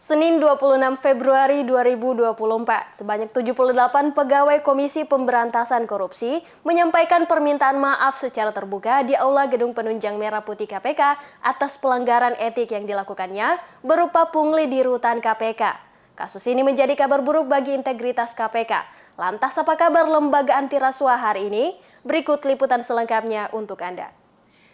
Senin 26 Februari 2024, sebanyak 78 pegawai Komisi Pemberantasan Korupsi menyampaikan permintaan maaf secara terbuka di Aula Gedung Penunjang Merah Putih KPK atas pelanggaran etik yang dilakukannya berupa pungli di rutan KPK. Kasus ini menjadi kabar buruk bagi integritas KPK. Lantas apa kabar lembaga anti rasuah hari ini? Berikut liputan selengkapnya untuk Anda.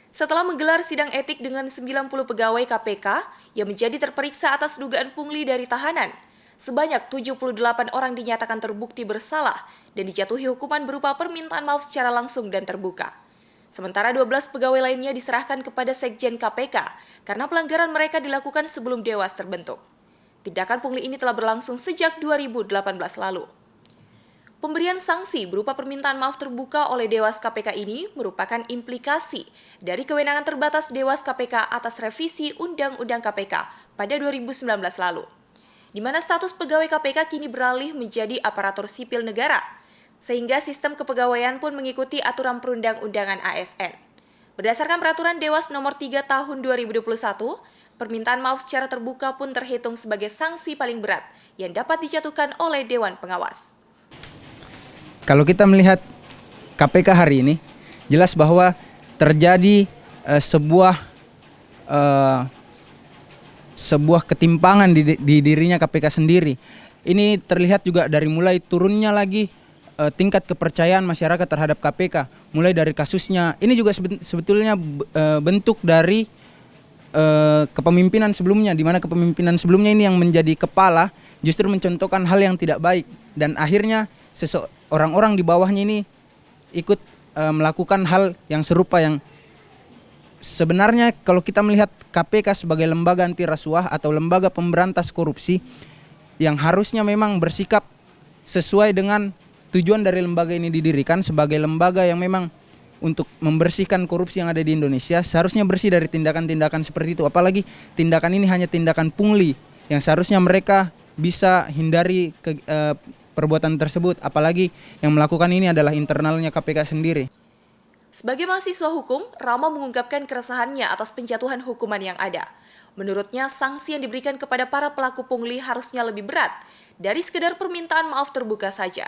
Setelah menggelar sidang etik dengan 90 pegawai KPK yang menjadi terperiksa atas dugaan pungli dari tahanan, sebanyak 78 orang dinyatakan terbukti bersalah dan dijatuhi hukuman berupa permintaan maaf secara langsung dan terbuka. Sementara 12 pegawai lainnya diserahkan kepada Sekjen KPK karena pelanggaran mereka dilakukan sebelum Dewas terbentuk. Tindakan pungli ini telah berlangsung sejak 2018 lalu. Pemberian sanksi berupa permintaan maaf terbuka oleh Dewas KPK ini merupakan implikasi dari kewenangan terbatas Dewas KPK atas revisi Undang-Undang KPK pada 2019 lalu, di mana status pegawai KPK kini beralih menjadi aparatur sipil negara, sehingga sistem kepegawaian pun mengikuti aturan perundang-undangan ASN. Berdasarkan peraturan Dewas nomor 3 tahun 2021, permintaan maaf secara terbuka pun terhitung sebagai sanksi paling berat yang dapat dijatuhkan oleh Dewan Pengawas. Kalau kita melihat KPK hari ini, jelas bahwa terjadi sebuah ketimpangan di dirinya KPK sendiri. Ini terlihat juga dari mulai turunnya lagi tingkat kepercayaan masyarakat terhadap KPK, mulai dari kasusnya. Ini juga sebetulnya bentuk dari kepemimpinan sebelumnya, di mana kepemimpinan sebelumnya ini yang menjadi kepala justru mencontohkan hal yang tidak baik, dan akhirnya orang-orang di bawahnya ini ikut melakukan hal yang serupa, yang sebenarnya kalau kita melihat KPK sebagai lembaga anti rasuah atau lembaga pemberantas korupsi yang harusnya memang bersikap sesuai dengan tujuan dari lembaga ini didirikan sebagai lembaga yang memang untuk membersihkan korupsi yang ada di Indonesia, seharusnya bersih dari tindakan-tindakan seperti itu. Apalagi tindakan ini hanya tindakan pungli yang seharusnya mereka bisa hindari perbuatan tersebut, apalagi yang melakukan ini adalah internalnya KPK sendiri. Sebagai mahasiswa hukum, Rama mengungkapkan keresahannya atas penjatuhan hukuman yang ada. Menurutnya, sanksi yang diberikan kepada para pelaku pungli harusnya lebih berat dari sekedar permintaan maaf terbuka saja.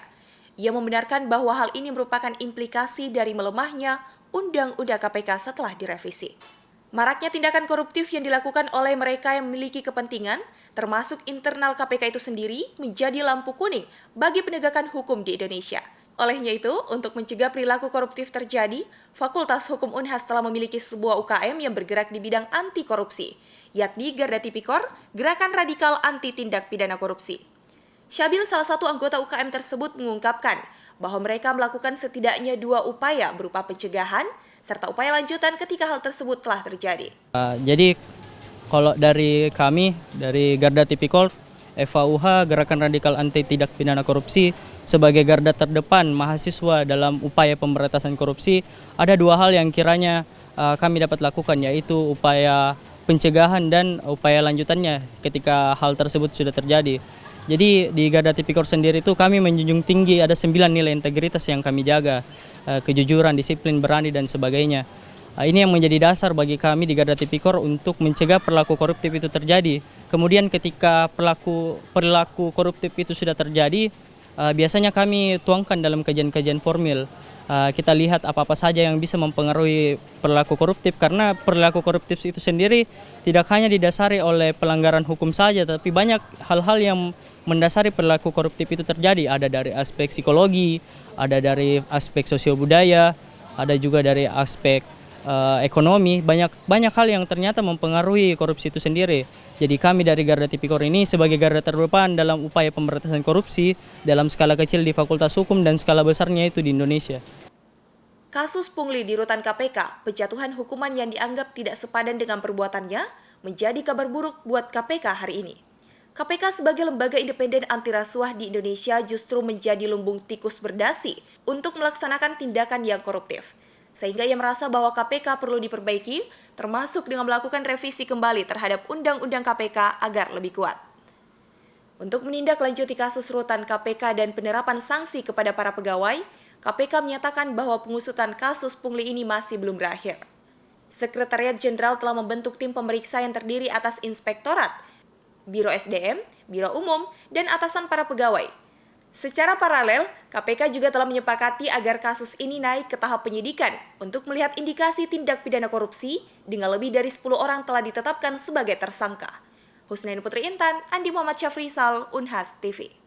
Ia membenarkan bahwa hal ini merupakan implikasi dari melemahnya Undang-Undang KPK setelah direvisi. Maraknya tindakan koruptif yang dilakukan oleh mereka yang memiliki kepentingan, termasuk internal KPK itu sendiri, menjadi lampu kuning bagi penegakan hukum di Indonesia. Olehnya itu, untuk mencegah perilaku koruptif terjadi, Fakultas Hukum Unhas telah memiliki sebuah UKM yang bergerak di bidang anti korupsi, yakni Garda Tipikor, Gerakan Radikal Anti Tindak Pidana Korupsi. Syabil, salah satu anggota UKM tersebut, mengungkapkan bahwa mereka melakukan setidaknya 2 upaya berupa pencegahan serta upaya lanjutan ketika hal tersebut telah terjadi. Jadi kalau dari kami, dari Garda Tipikor, FAUH, Gerakan Radikal Anti Tindak Pidana Korupsi, sebagai garda terdepan mahasiswa dalam upaya pemberantasan korupsi, ada 2 hal yang kiranya kami dapat lakukan, yaitu upaya pencegahan dan upaya lanjutannya ketika hal tersebut sudah terjadi. Jadi di Garda Tipikor sendiri itu kami menjunjung tinggi ada 9 nilai integritas yang kami jaga, kejujuran, disiplin, berani, dan sebagainya. Ini yang menjadi dasar bagi kami di Garda Tipikor untuk mencegah perilaku koruptif itu terjadi. Kemudian ketika perilaku koruptif itu sudah terjadi, biasanya kami tuangkan dalam kajian-kajian formil. Kita lihat apa-apa saja yang bisa mempengaruhi perilaku koruptif, karena perilaku koruptif itu sendiri tidak hanya didasari oleh pelanggaran hukum saja, tapi banyak hal-hal yang mendasari perilaku koruptif itu terjadi. Ada dari aspek psikologi, ada dari aspek sosiobudaya, ada juga dari aspek ekonomi. Banyak hal yang ternyata mempengaruhi korupsi itu sendiri. Jadi kami dari Garda Tipikor ini sebagai garda terdepan dalam upaya pemberantasan korupsi dalam skala kecil di Fakultas Hukum dan skala besarnya itu di Indonesia. Kasus pungli di rutan KPK, penjatuhan hukuman yang dianggap tidak sepadan dengan perbuatannya, menjadi kabar buruk buat KPK hari ini. KPK sebagai lembaga independen anti rasuah di Indonesia justru menjadi lumbung tikus berdasi untuk melaksanakan tindakan yang koruptif. Sehingga ia merasa bahwa KPK perlu diperbaiki, termasuk dengan melakukan revisi kembali terhadap Undang-Undang KPK agar lebih kuat. Untuk menindaklanjuti kasus rutan KPK dan penerapan sanksi kepada para pegawai, KPK menyatakan bahwa pengusutan kasus pungli ini masih belum berakhir. Sekretariat Jenderal telah membentuk tim pemeriksa yang terdiri atas inspektorat, Biro SDM, Biro Umum, dan atasan para pegawai. Secara paralel, KPK juga telah menyepakati agar kasus ini naik ke tahap penyidikan untuk melihat indikasi tindak pidana korupsi dengan lebih dari 10 orang telah ditetapkan sebagai tersangka. Husnain Putri Intan, Andi Muhammad Syafrisal, Unhas TV.